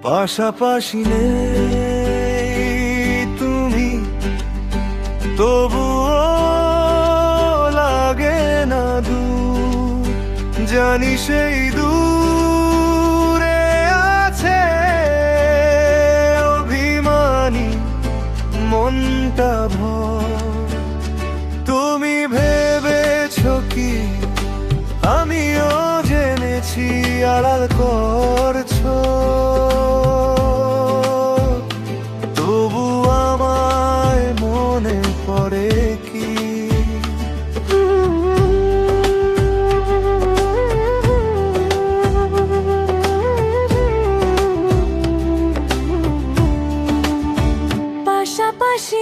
পাশাপাশি নেই তুমি, তবুও লাগে না দূর। জানি সেই দূরে আছে অভিমানী মনটা ভর। তুমি ভেবেছো কি আমিও জেনেছি আড়াল করছো, তবু আমায় মনে পড়ে কি? পাশাপাশি